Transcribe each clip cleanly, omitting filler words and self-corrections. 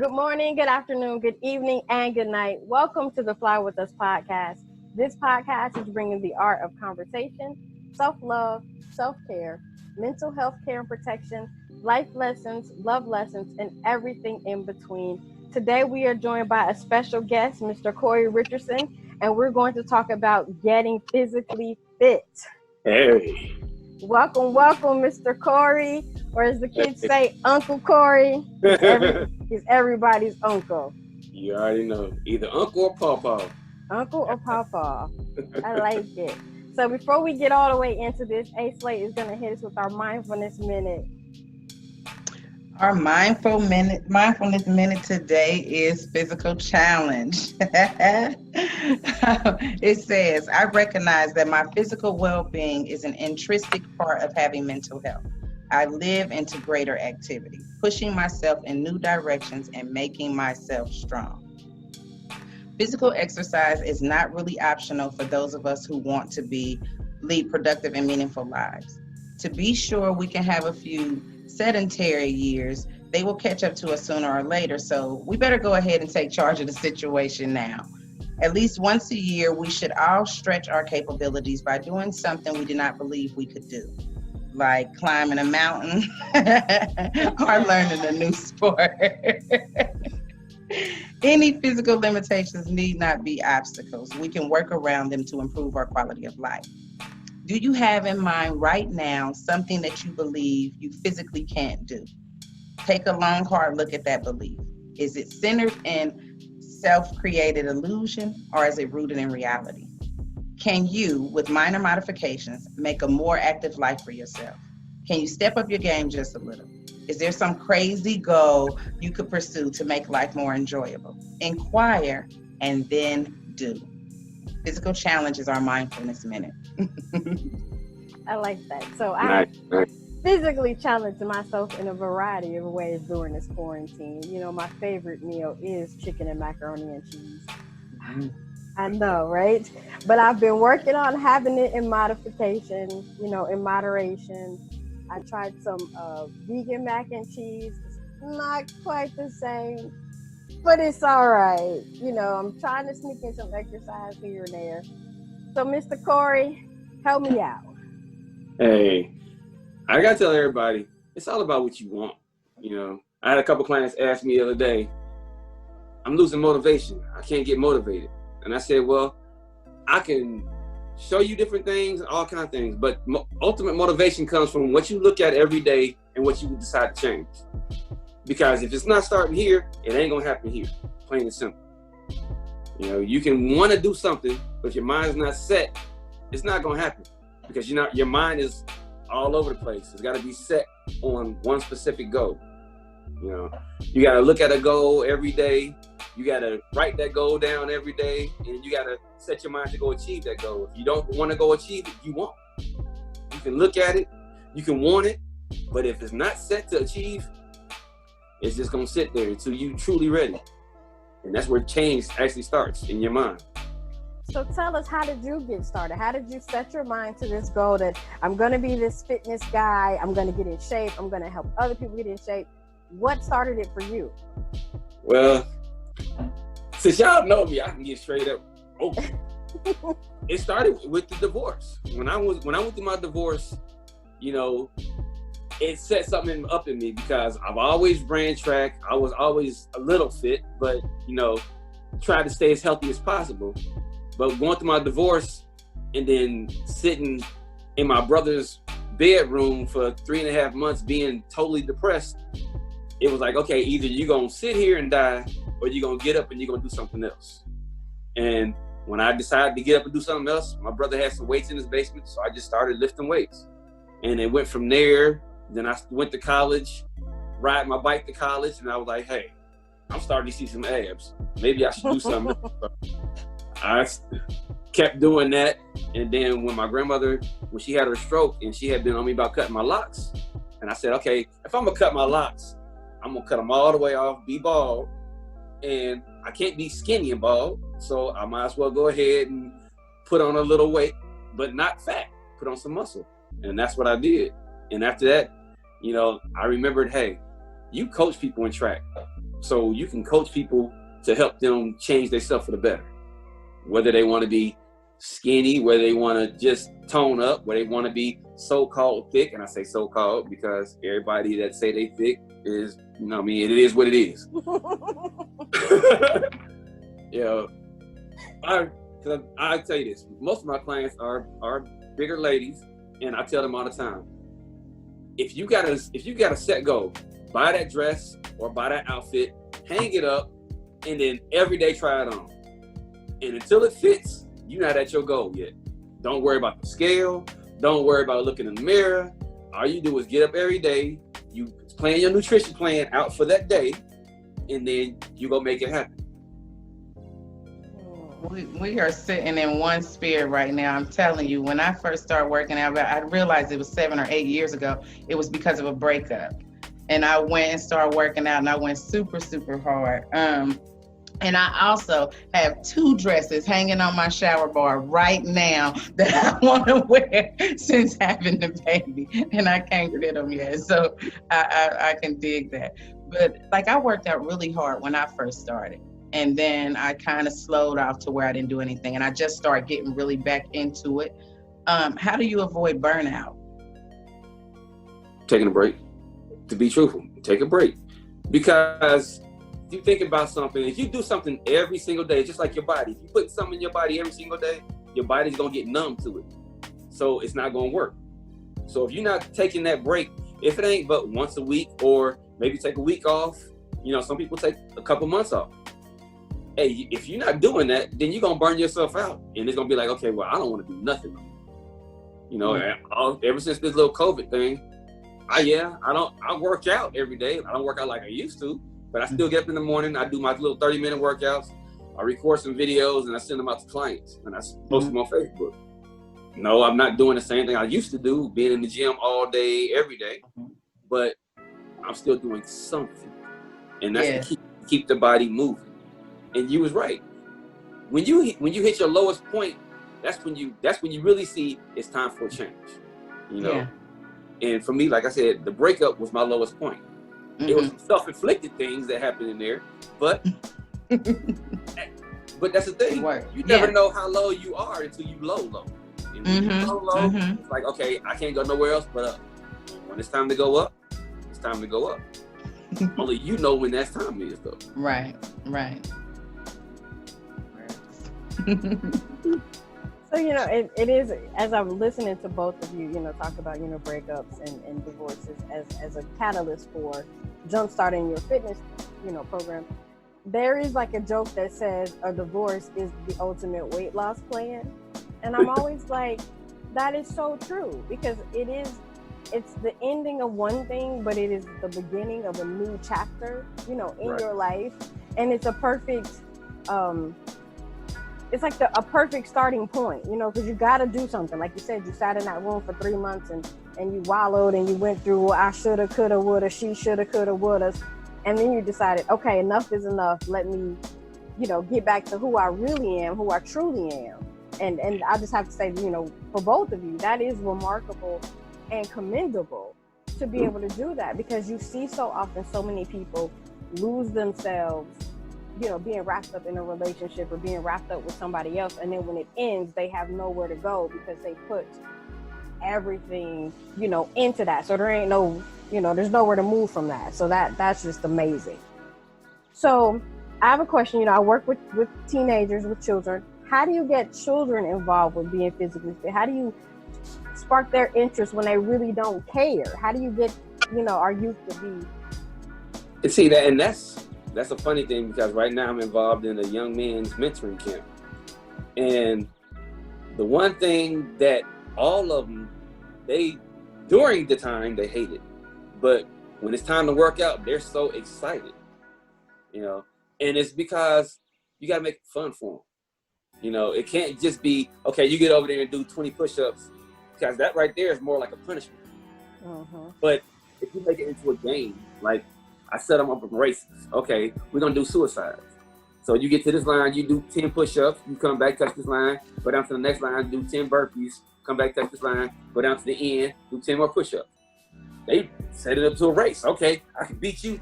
Good morning, good afternoon, good evening, and good night. Welcome to the Fly With Us podcast. This podcast is bringing the art of conversation, self-love, self-care, mental health care and protection, life lessons, love lessons, and everything in between. Today, we are joined by a special guest, Mr. Corey Richardson, and we're going to talk about getting physically fit. Hey. Welcome, Mr. Corey, or as the kids say, Uncle Corey. He's everybody's uncle. You already know, either uncle or pawpaw. Uncle or pawpaw. I like it. So before we get all the way into this, A-Slate is going to hit us with our mindfulness minute. Our mindfulness minute today is physical challenge. It says, I recognize that my physical well-being is an intrinsic part of having mental health. I live into greater activity, pushing myself in new directions and making myself strong. Physical exercise is not really optional for those of us who want to lead productive and meaningful lives. To be sure we can have a few sedentary years, they will catch up to us sooner or later. So we better go ahead and take charge of the situation now. At least once a year, we should all stretch our capabilities by doing something we did not believe we could do, like climbing a mountain or learning a new sport. Any physical limitations need not be obstacles. We can work around them to improve our quality of life. Do you have in mind right now something that you believe you physically can't do? Take a long, hard look at that belief. Is it centered in self-created illusion, or is it rooted in reality? Can you, with minor modifications, make a more active life for yourself? Can you step up your game just a little? Is there some crazy goal you could pursue to make life more enjoyable? Inquire and then do. Physical challenge is our mindfulness minute. I like that. So I physically challenged myself in a variety of ways during this quarantine. You know, my favorite meal is chicken and macaroni and cheese. I know, right? But I've been working on having it in modification, in moderation. I tried some vegan mac and cheese. It's not quite the same, but it's all right. I'm trying to sneak in some exercise here and there. So, Mr. Corey, help me out. Hey, I got to tell everybody, it's all about what you want. I had a couple clients ask me the other day, I'm losing motivation. I can't get motivated. And I said, well, I can show you different things and all kinds of things, but ultimate motivation comes from what you look at every day and what you decide to change. Because if it's not starting here, it ain't gonna happen here, plain and simple. You can want to do something, but if your mind's not set, it's not gonna happen, because your mind is all over the place. It's got to be set on one specific goal. You got to look at a goal every day. You got to write that goal down every day, and you got to set your mind to go achieve that goal. If you don't want to go achieve it, you won't. You can look at it, you can want it, but if it's not set to achieve, it's just going to sit there until you truly ready. And that's where change actually starts in your mind. So tell us, how did you get started? How did you set your mind to this goal that I'm going to be this fitness guy, I'm going to get in shape, I'm going to help other people get in shape? What started it for you? Well, since y'all know me, I can get straight up open. It started with the divorce. When I went through my divorce, it set something up in me, because I've always ran track. I was always a little fit, but tried to stay as healthy as possible. But going through my divorce and then sitting in my brother's bedroom for 3.5 months being totally depressed, it was like, okay, either you're going to sit here and die, or you're going to get up and you're going to do something else. And when I decided to get up and do something else, my brother had some weights in his basement, so I just started lifting weights. And it went from there. Then I went to college, ride my bike to college, and I was like, hey, I'm starting to see some abs. Maybe I should do something. I kept doing that. And then when my grandmother, when she had her stroke, and she had been on me about cutting my locks, and I said, okay, if I'm gonna cut my locks, I'm gonna cut them all the way off, be bald, and I can't be skinny and bald, so I might as well go ahead and put on a little weight, but not fat, put on some muscle. And that's what I did. And after that, I remembered, hey, you coach people in track. So you can coach people to help them change themselves for the better. Whether they want to be skinny, whether they want to just tone up, whether they want to be so-called thick, and I say so-called because everybody that say they thick is, you know what I mean, it is what it is. Yeah, I tell you this, most of my clients are bigger ladies, and I tell them all the time, if you got a set goal, buy that dress or buy that outfit, hang it up, and then every day try it on. And until it fits, you're not at your goal yet. Don't worry about the scale. Don't worry about looking in the mirror. All you do is get up every day, you plan your nutrition plan out for that day, and then you go make it happen. We are sitting in one spirit right now. I'm telling you, when I first started working out, I realized it was 7 or 8 years ago. It was because of a breakup. And I went and started working out, and I went super, super hard. And I also have 2 dresses hanging on my shower bar right now that I want to wear since having the baby, and I can't get them yet. So I can dig that. But like, I worked out really hard when I first started, and then I kind of slowed off to where I didn't do anything, and I just started getting really back into it. How do you avoid burnout? Taking a break. To be truthful, take a break. Because if you think about something, if you do something every single day, just like your body, if you put something in your body every single day, your body's gonna get numb to it. So it's not gonna work. So if you're not taking that break, if it ain't but once a week, or maybe take a week off, you know, some people take a couple months off. Hey, if you're not doing that, then you're gonna burn yourself out. And it's gonna be like, okay, well, I don't wanna do nothing. You know, ever since this little COVID thing, I work out every day. I don't work out like I used to, but I still get up in the morning. I do my little 30-minute workouts. I record some videos and I send them out to clients, and I post them on Facebook. No, I'm not doing the same thing I used to do, being in the gym all day, every day, but I'm still doing something. And that's to keep the body moving. And you was right. When you hit your lowest point, that's when you really see it's time for a change. You know? Yeah. And for me, like I said, the breakup was my lowest point. It was some self-inflicted things that happened in there, but that's the thing. You never know how low you are until you low. And when you low, it's like, okay, I can't go nowhere else but up. When it's time to go up, it's time to go up. Only you know when that time is, though. Right. So, you know, it is, as I'm listening to both of you, you know, talk about, you know, breakups and divorces as a catalyst for jumpstarting your fitness, you know, program. There is like a joke that says a divorce is the ultimate weight loss plan. And I'm always like, that is so true, because it's the ending of one thing, but it is the beginning of a new chapter, you know, in your life. And it's a perfect, it's like a perfect starting point, you know, because you got to do something. Like you said, you sat in that room for 3 months and you wallowed and you went through, I shoulda, coulda, woulda, she shoulda, coulda, woulda. And then you decided, okay, enough is enough. Let me, you know, get back to who I really am, who I truly am. And I just have to say, you know, for both of you, that is remarkable and commendable to be able to do that, because you see so often so many people lose themselves, you know, being wrapped up in a relationship or being wrapped up with somebody else. And then when it ends, they have nowhere to go because they put everything, you know, into that. So there ain't no, you know, there's nowhere to move from that. So that's just amazing. So I have a question. You know, I work with teenagers, with children. How do you get children involved with being physically fit? How do you spark their interest when they really don't care? How do you get, you know, our youth to be? And see that, and that's a funny thing, because right now I'm involved in a young men's mentoring camp. And the one thing that all of them, during the time, they hate it. But when it's time to work out, they're so excited, you know. And it's because you got to make it fun for them. You know, it can't just be, okay, you get over there and do 20 push-ups, because that right there is more like a punishment. But if you make it into a game, like I set them up in races. Okay, we're going to do suicides. So you get to this line, you do 10 push-ups, you come back, touch this line, go down to the next line, do 10 burpees, come back, touch this line, go down to the end, do 10 more push-ups. They set it up to a race. Okay, I can beat you.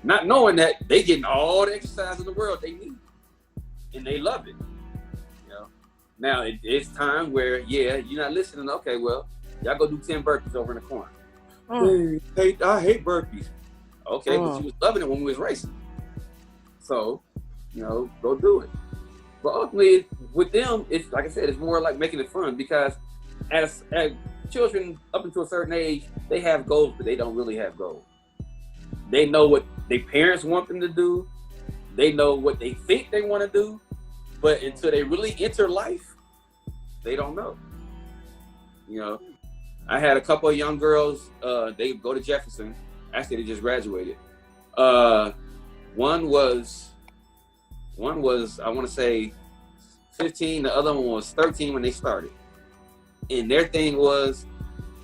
not knowing that they getting all the exercise in the world they need, and they love it. You know, now it's time where you're not listening. Okay, well, y'all go do 10 burpees over in the corner. Hey, I hate burpees. Okay, but you was loving it when we was racing. So, go do it. But ultimately, with them, it's like I said, it's more like making it fun, because as children up until a certain age, they have goals, but they don't really have goals. They know what their parents want them to do. They know what they think they want to do, but until they really enter life, they don't know. I had a couple of young girls, they go to Jefferson. Actually, they just graduated. One was, I want to say 15. The other one was 13 when they started. And their thing was,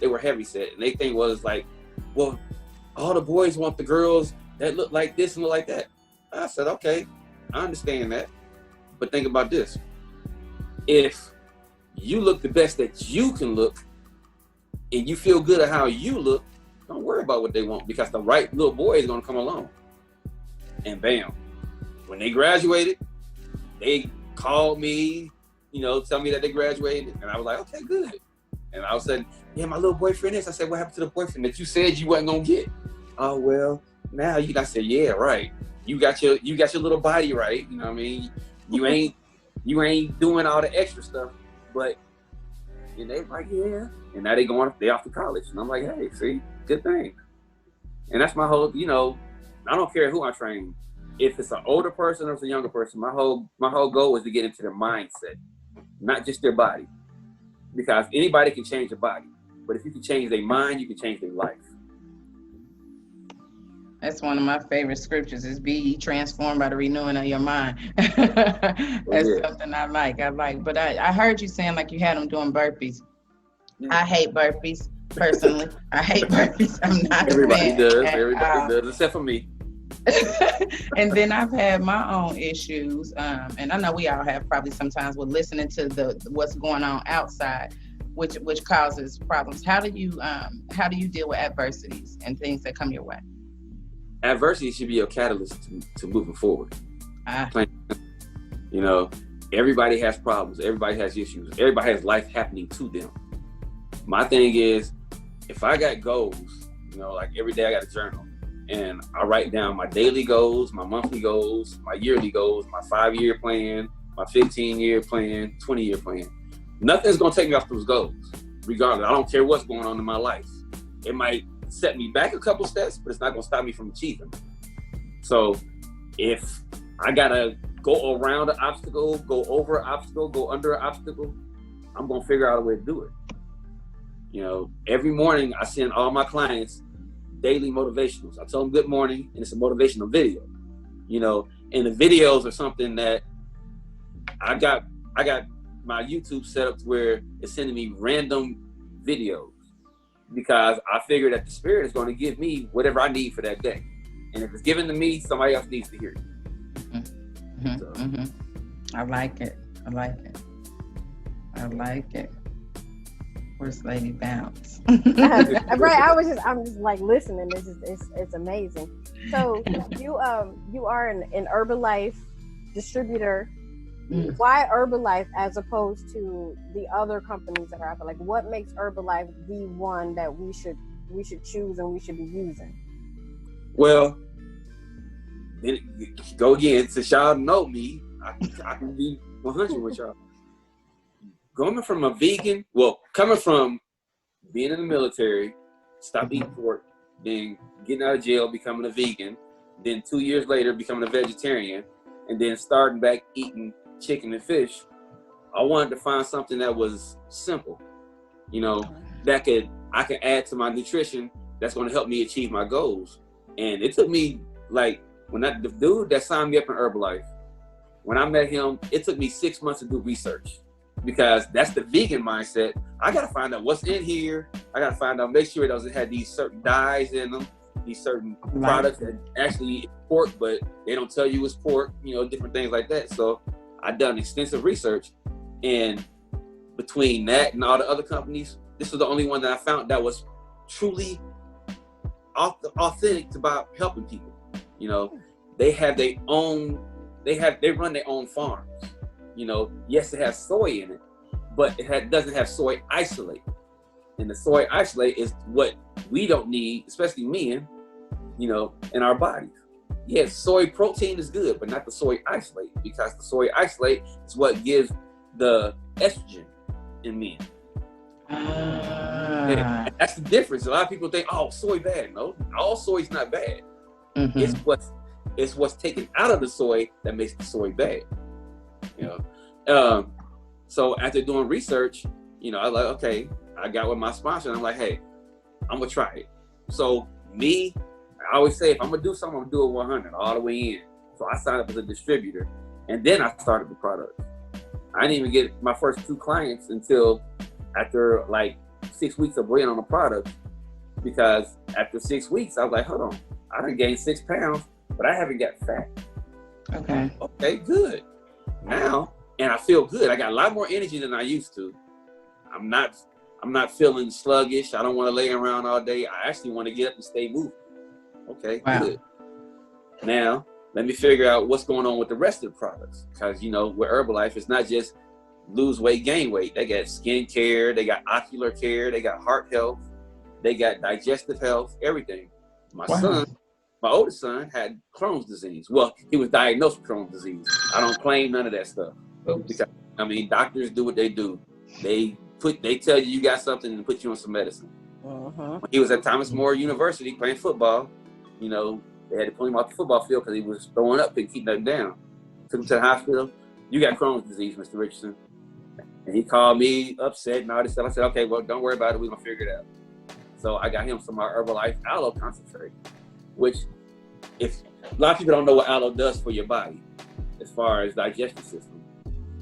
they were heavy set. And their thing was like, well, all the boys want the girls that look like this and look like that. I said, okay, I understand that. But think about this. If you look the best that you can look, and you feel good at how you look, don't worry about what they want, because the right little boy is going to come along. And bam, when they graduated, they called me, tell me that they graduated. And I was like, okay, good. And all of a sudden, yeah, my little boyfriend is. I said, what happened to the boyfriend that you said you wasn't going to get? Oh, well, now I said, yeah, right. You got your little body right. You know what I mean? You ain't doing all the extra stuff, but, and they like, yeah. And now they off to college. And I'm like, hey, see, good thing. And that's my whole, I don't care who I train. If it's an older person or it's a younger person, my whole goal is to get into their mindset, not just their body. Because anybody can change their body. But if you can change their mind, you can change their life. That's one of my favorite scriptures, is be ye transformed by the renewing of your mind. That's something I like. But I heard you saying like you had them doing burpees. I hate burpees, personally. I hate burpees. I'm not Everybody a fan. does. Everybody does, except for me. And then I've had my own issues, and I know we all have probably sometimes with listening to what's going on outside, which causes problems. How do you deal with adversities and things that come your way? Adversity should be a catalyst to moving forward. Everybody has problems. Everybody has issues. Everybody has life happening to them. My thing is, if I got goals, like every day I got a journal, and I write down my daily goals, my monthly goals, my yearly goals, my 5-year plan, my 15-year plan, 20-year plan. Nothing's gonna take me off those goals, regardless. I don't care what's going on in my life. It might set me back a couple steps, but it's not gonna stop me from achieving. So if I gotta go around an obstacle, go over an obstacle, go under an obstacle, I'm gonna figure out a way to do it. Every morning I send all my clients daily motivationals. I tell them good morning, and it's a motivational video. And the videos are something that I got my YouTube set up to where it's sending me random videos, because I figure that the spirit is going to give me whatever I need for that day. And if it's given to me, somebody else needs to hear it. I like it. Where's Lady Bounce? Right, I'm just like listening. It's amazing. So you are an Herbalife distributor. Why Herbalife as opposed to the other companies that are out there? Like, what makes Herbalife the one that we should choose and we should be using? Well, go again. Since y'all know me, I can be 100 with y'all. Coming from being in the military, stop eating pork, then getting out of jail, becoming a vegan, then 2 years later becoming a vegetarian, and then starting back eating chicken and fish, I wanted to find something that was simple, that I could add to my nutrition that's going to help me achieve my goals. And it took me, like, the dude that signed me up in Herbalife, when I met him, it took me 6 months to do research, because that's the vegan mindset. I got to find out what's in here. I got to find out, make sure it doesn't have these certain dyes in them, these certain products that actually eat pork, but they don't tell you it's pork, different things like that. So I done extensive research, and between that and all the other companies, this was the only one that I found that was truly authentic about helping people. You know, they have their own, they run their own farms. You know, yes, it has soy in it, but doesn't have soy isolate. And the soy isolate is what we don't need, especially men, you know, in our bodies. Yes, soy protein is good, but not the soy isolate, because the soy isolate is what gives the estrogen in men. Yeah, that's the difference. A lot of people think, oh, soy bad. No, all soy is not bad. It's what's taken out of the soy that makes the soy bad. You know, so after doing research, you know, I was like, okay, I got with my sponsor, and I'm like, hey, I'm gonna try it. So me, I always say, if I'm gonna do something, I'm gonna do it 100 all the way in. So I signed up as a distributor, and then I started the product. I didn't even get my first 2 clients until after like 6 weeks of being on the product, because after 6 weeks, I was like, hold on, I done gained 6 pounds, but I haven't got fat. Okay, good. Now, and I feel good. I got a lot more energy than I used to. I'm not feeling sluggish. I don't want to lay around all day. I actually want to get up and stay moving. Okay, good. Now, let me figure out what's going on with the rest of the products. Because, you know, with Herbalife, it's not just lose weight, gain weight. They got skin care, they got ocular care, they got heart health, they got digestive health, everything. My oldest son, had Crohn's disease. Well, he was diagnosed with Crohn's disease. I don't claim none of that stuff. Because, I mean, doctors do what they do. They tell you got something and put you on some medicine. When he was at Thomas More University playing football, you know, they had to pull him off the football field because he was throwing up and keep nothing down. Took him to the hospital. You got Crohn's disease, Mr. Richardson. And he called me upset and all this stuff. I said, okay, well, don't worry about it. We're going to figure it out. So I got him some Herbalife aloe concentrate, which, if a lot of people don't know what aloe does for your body as far as digestive system.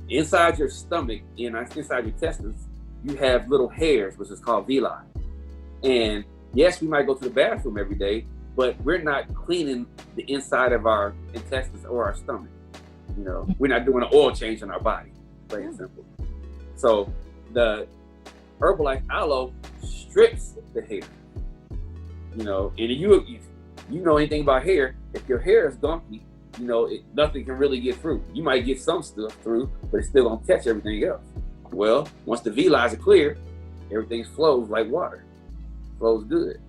Inside your stomach, inside your intestines, you have little hairs, which is called villi. And yes, we might go to the bathroom every day, but we're not cleaning the inside of our intestines or our stomach. You know, we're not doing an oil change in our body, plain and simple. So the Herbalife aloe strips the hair. You know, and if you know anything about hair, if your hair is gunky, you know, nothing can really get through. You might get some stuff through, but it's still gonna catch everything else. Well, once the villi are clear, everything flows like water. Flows good.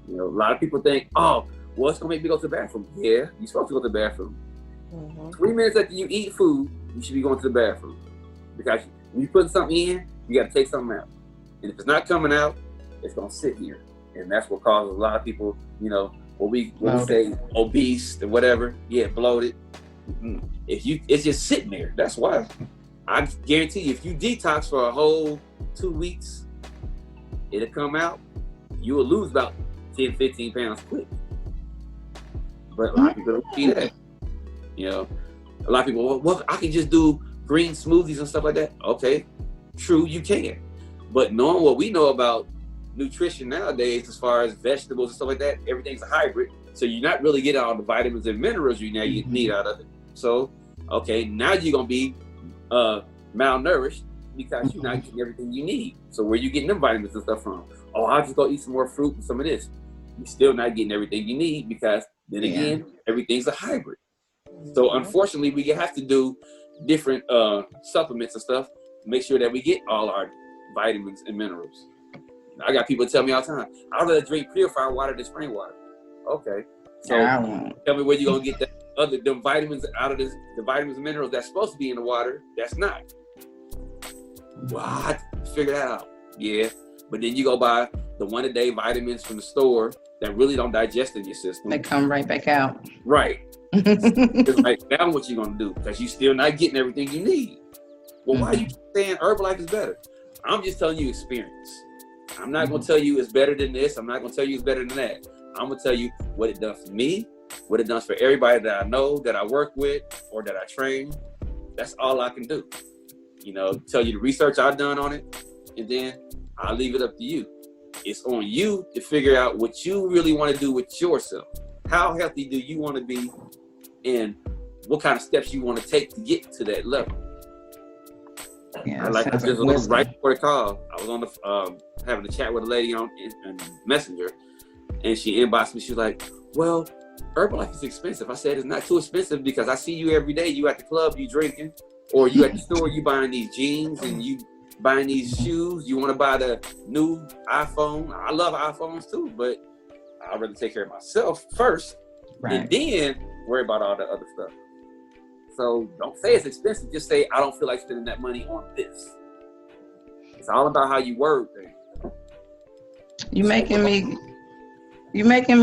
You know, a lot of people think, oh, well, it's gonna make me go to the bathroom. Yeah, you're supposed to go to the bathroom. 3 minutes after you eat food, you should be going to the bathroom. Because when you put something in, you gotta take something out. And if it's not coming out, it's gonna sit here. And that's what causes a lot of people, you know, what we say obese or whatever. Yeah, bloated. It's just sitting there. That's why. I guarantee you, if you detox for a whole 2 weeks, it'll come out. You will lose about 10, 15 pounds quick. But a lot of people don't see that. You know, a lot of people, well, I can just do green smoothies and stuff like that. Okay, true, you can. But knowing what we know about nutrition nowadays, as far as vegetables and stuff like that, everything's a hybrid. So you're not really getting all the vitamins and minerals you need out of it. So, okay, now you're going to be malnourished because you're not getting everything you need. So where you getting them vitamins and stuff from? Oh, I'll just go eat some more fruit and some of this. You're still not getting everything you need because then again, everything's a hybrid. So unfortunately, we have to do different supplements and stuff to make sure that we get all our vitamins and minerals. I got people tell me all the time, I'd rather drink purified water than spring water. Okay, so tell me where you're gonna get them vitamins out of the vitamins and minerals that's supposed to be in the water. That's not. What? Figure that out. Yeah, but then you go buy the 1-a-day vitamins from the store that really don't digest in your system. They come right back out. Right. It's like, now what you gonna do? Because you still not getting everything you need. Well, why are you saying Herbalife is better? I'm just telling you experience. I'm not gonna tell you it's better than this. I'm not gonna tell you it's better than that. I'm gonna tell you what it done for me, what it does for everybody that I know, that I work with, or that I train. That's all I can do. You know, tell you the research I've done on it, and then I'll leave it up to you. It's on you to figure out what you really want to do with yourself. How healthy do you want to be, and what kind of steps you want to take to get to that level. Yeah, I just right before the call, I was on the having a chat with a lady on Messenger, and she inboxed me. She was like, "Well, Herbalife is expensive. I said it's not too expensive because I see you every day. You at the club, you drinking, or you at the store, you buying these jeans and you buying these shoes. You want to buy the new iPhone. I love iPhones too, but I'd rather take care of myself first, and then worry about all the other stuff. So don't say it's expensive. Just say, I don't feel like spending that money on this. It's all about how you word things. You making me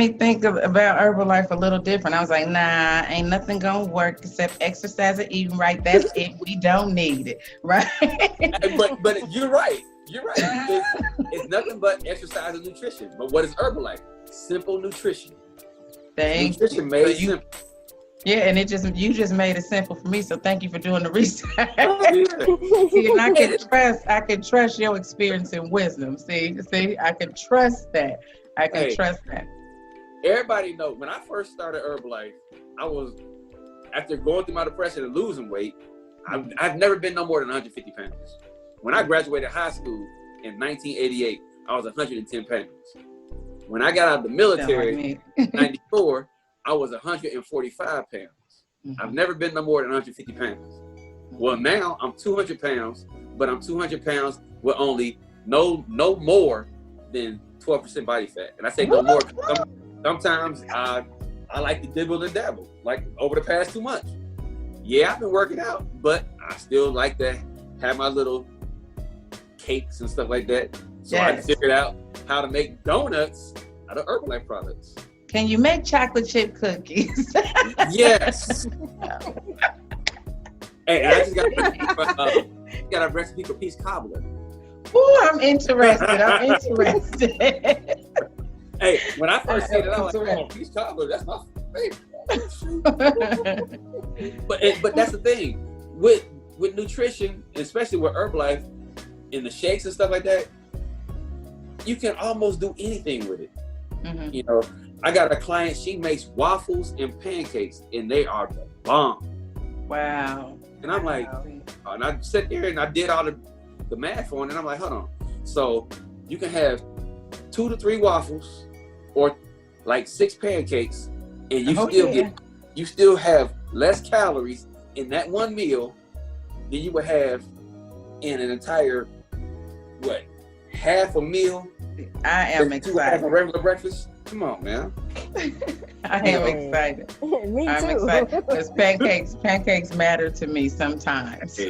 think about Herbalife a little different. I was like, nah, ain't nothing gonna work except exercise and eating right. That's it. We don't need it, right? But you're right. You're right. It's nothing but exercise and nutrition. But what is Herbalife? Simple nutrition. Nutrition made simple. Yeah, and you just made it simple for me. So thank you for doing the research. See, and I can trust your experience and wisdom. See, I can trust that. Trust that. Everybody know when I first started Herbalife, I was, after going through my depression and losing weight, I've never been no more than 150 pounds. When I graduated high school in 1988, I was 110 pounds. When I got out of the military in 94, I was 145 pounds. Mm-hmm. I've never been no more than 150 pounds. Well, now I'm 200 pounds, but I'm 200 pounds with only no more than 12% body fat. And I say no more. Sometimes I like to dibble and dabble, like over the past 2 months. Yeah, I've been working out, but I still like to have my little cakes and stuff like that. So I figured out how to make donuts out of Herbalife products. Can you make chocolate chip cookies? Yes. Hey, I just got a recipe for peach cobbler. Ooh, I'm interested. Hey, when I first said it, I was like, peach cobbler, that's my favorite. But that's the thing. With nutrition, especially with Herbalife, in the shakes and stuff like that, you can almost do anything with it. Mm-hmm. You know, I got a client, she makes waffles and pancakes, and they are the bomb. Wow. And I'm like, and I sat there and I did all the math on it, and I'm like, hold on. So you can have 2 to 3 waffles or like 6 pancakes, and you still have less calories in that one meal than you would have in an entire, half a meal? I am excited. Have a regular breakfast? Come on, man. I am excited. Me I'm too. excited because pancakes matter to me sometimes.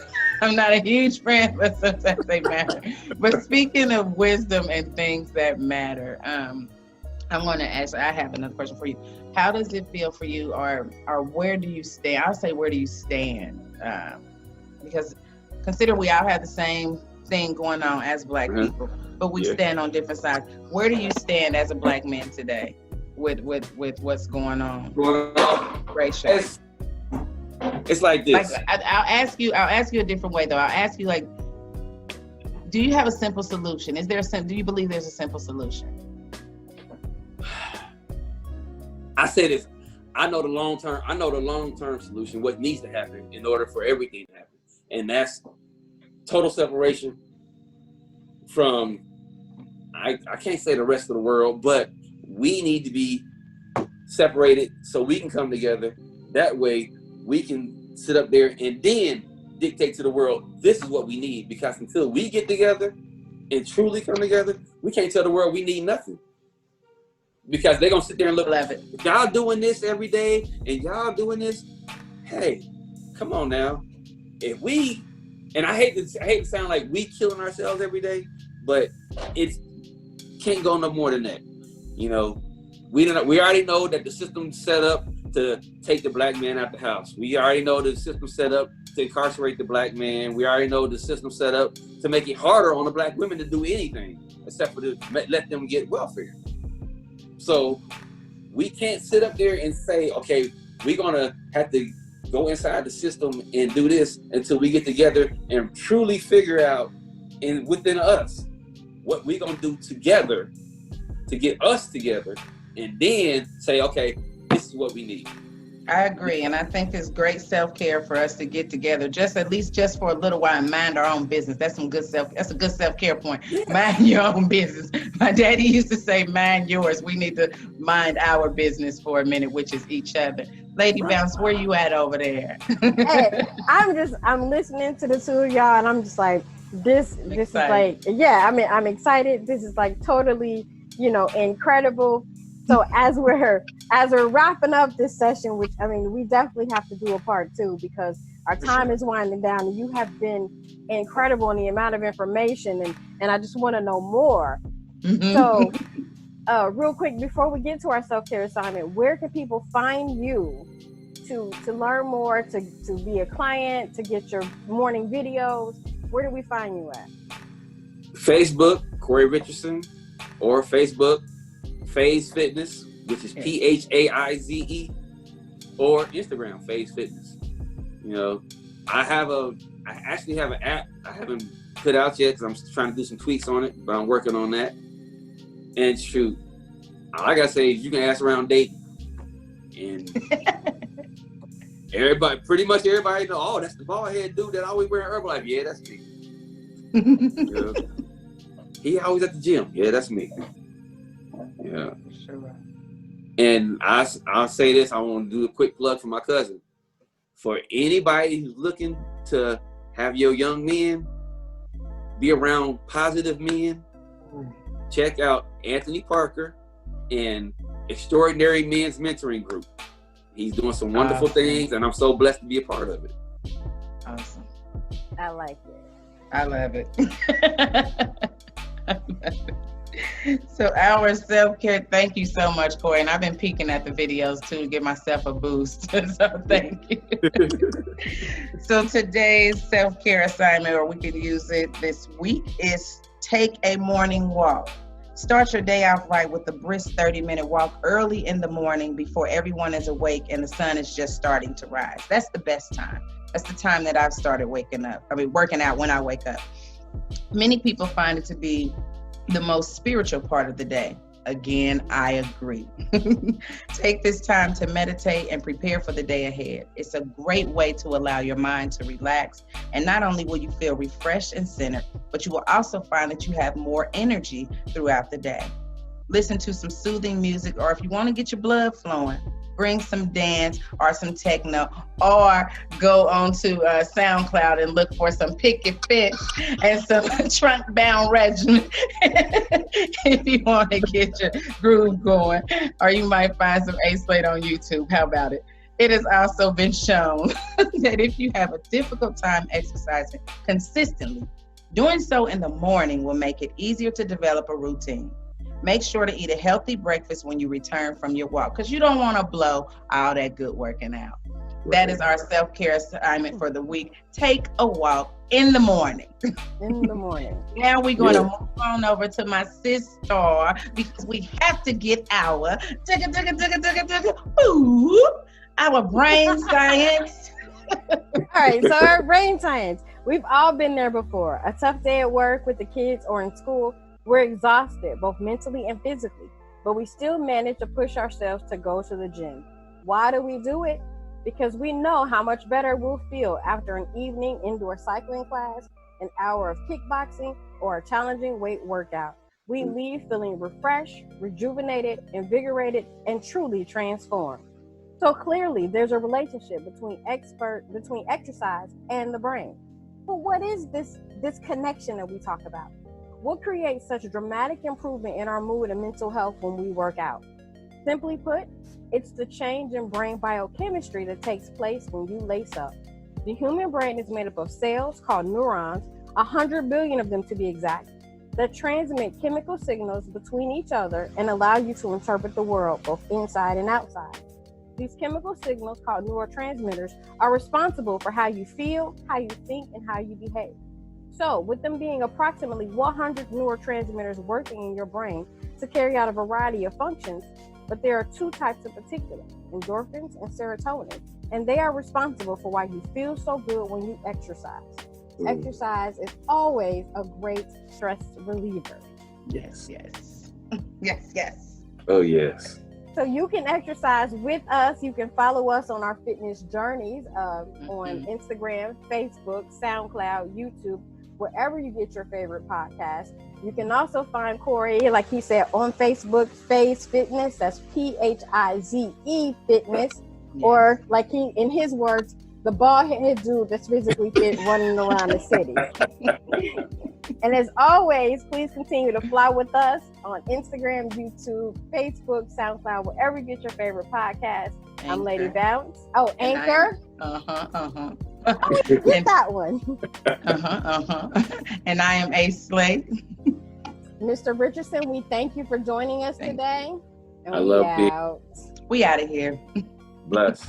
I'm not a huge fan, but sometimes they matter. But speaking of wisdom and things that matter, I'm going to ask, I have another question for you. How does it feel for you, or where do you stand? I'll say, where do you stand? Because consider we all have the same thing going on as Black people, but we stand on different sides. Where do you stand as a Black man today with what's going on racially? It's like this. Like, I'll ask you a different way though. I'll ask you, like, do you have a simple solution? Do you believe there's a simple solution? I say this. I know the long-term solution, what needs to happen in order for everything to happen. And that's total separation from, I can't say the rest of the world, but we need to be separated so we can come together. That way we can sit up there and then dictate to the world, this is what we need. Because until we get together and truly come together, we can't tell the world we need nothing. Because they're going to sit there and look, if y'all doing this every day and y'all doing this, hey, come on now. If we, and I hate to sound like we killing ourselves every day, but it can't go no more than that. You know, we already know that the system's set up to take the Black man out the house. We already know the system's set up to incarcerate the Black man. We already know the system's set up to make it harder on the Black women to do anything except for to let them get welfare. So we can't sit up there and say, okay, we're gonna have to go inside the system and do this until we get together and truly figure out within us what we're gonna do together to get us together, and then say, okay, this is what we need. I agree, and I think it's great self-care for us to get together, just at least just for a little while, and mind our own business. That's some good that's a good self-care point. Yeah. Mind your own business. My daddy used to say, mind yours. We need to mind our business for a minute, which is each other. Lady Bounce, where you at over there? Hey, I'm listening to the two of y'all, and I'm just like, this is like, yeah, I mean, I'm excited. This is like totally, incredible. So as we're wrapping up this session, which I mean, we definitely have to do a part 2 because our time is winding down, and you have been incredible in the amount of information, and I just want to know more. Mm-hmm. So, real quick before we get to our self-care assignment, where can people find you to learn more, to be a client, to get your morning videos? Where do we find you at? Facebook, Corey Richardson, or Facebook, Phase Fitness, which is PHAIZE, or Instagram, Phase Fitness. I actually have an app I haven't put out yet because I'm trying to do some tweaks on it, but I'm working on that. And shoot, all I gotta say is you can ask around dating, and pretty much everybody know, oh, that's the bald head dude that always wearing Herbalife. Yeah, that's me. He always at the gym. Yeah, that's me. Yeah. Sure. And I'll say this, I want to do a quick plug for my cousin. For anybody who's looking to have your young men be around positive men, check out Anthony Parker and Extraordinary Men's Mentoring Group. He's doing some wonderful things, and I'm so blessed to be a part of it. Awesome. I like it. I love it. So our self-care, thank you so much, Corey. And I've been peeking at the videos too to give myself a boost. So thank you. So today's self-care assignment, or we can use it this week, is take a morning walk. Start your day off right with a brisk 30-minute walk early in the morning before everyone is awake and the sun is just starting to rise. That's the best time. That's the time that I've started working out when I wake up. Many people find it to be the most spiritual part of the day. Again, I agree. Take this time to meditate and prepare for the day ahead. It's a great way to allow your mind to relax. And not only will you feel refreshed and centered, but you will also find that you have more energy throughout the day. Listen to some soothing music, or if you want to get your blood flowing, bring some dance or some techno, or go onto SoundCloud and look for some Picket Fence and some Trunk Bound Regiment if you want to get your groove going. Or you might find some A-Slate on YouTube. How about it? It has also been shown that if you have a difficult time exercising consistently, doing so in the morning will make it easier to develop a routine. Make sure to eat a healthy breakfast when you return from your walk, because you don't want to blow all that good working out. That is our self-care assignment for the week. Take a walk in the morning. In the morning. Now we're going to move on over to my sister, because we have to get our our brain science. All right, so our brain science. We've all been there before. A tough day at work with the kids or in school. We're exhausted, both mentally and physically, but we still manage to push ourselves to go to the gym. Why do we do it? Because we know how much better we'll feel after an evening indoor cycling class, an hour of kickboxing, or a challenging weight workout. We leave feeling refreshed, rejuvenated, invigorated, and truly transformed. So clearly, there's a relationship between exercise and the brain. But what is this connection that we talk about? What creates such dramatic improvement in our mood and mental health when we work out? Simply put, it's the change in brain biochemistry that takes place when you lace up. The human brain is made up of cells called neurons, 100 billion of them to be exact, that transmit chemical signals between each other and allow you to interpret the world both inside and outside. These chemical signals, called neurotransmitters, are responsible for how you feel, how you think, and how you behave. So, with them being approximately 100 neurotransmitters working in your brain to carry out a variety of functions, but there are two types in particular, endorphins and serotonin, and they are responsible for why you feel so good when you exercise. Exercise is always a great stress reliever. Yes, yes. Yes, yes. Oh, yes. So you can exercise with us. You can follow us on our fitness journeys on Instagram, Facebook, SoundCloud, YouTube, wherever you get your favorite podcast. You can also find Corey, like he said, on Facebook, Phase Fitness. That's PHIZE Fitness. Yes. Or like he, in his words, the bald-headed dude that's physically fit running around the city. And as always, please continue to fly with us on Instagram, YouTube, Facebook, SoundCloud, wherever you get your favorite podcast. Anchor. I'm Lady Bounce. Oh, Anchor. Get that one. And I am Ace Slate. Mr. Richardson, we thank you for joining us today. And I love you. We out of here. Bless.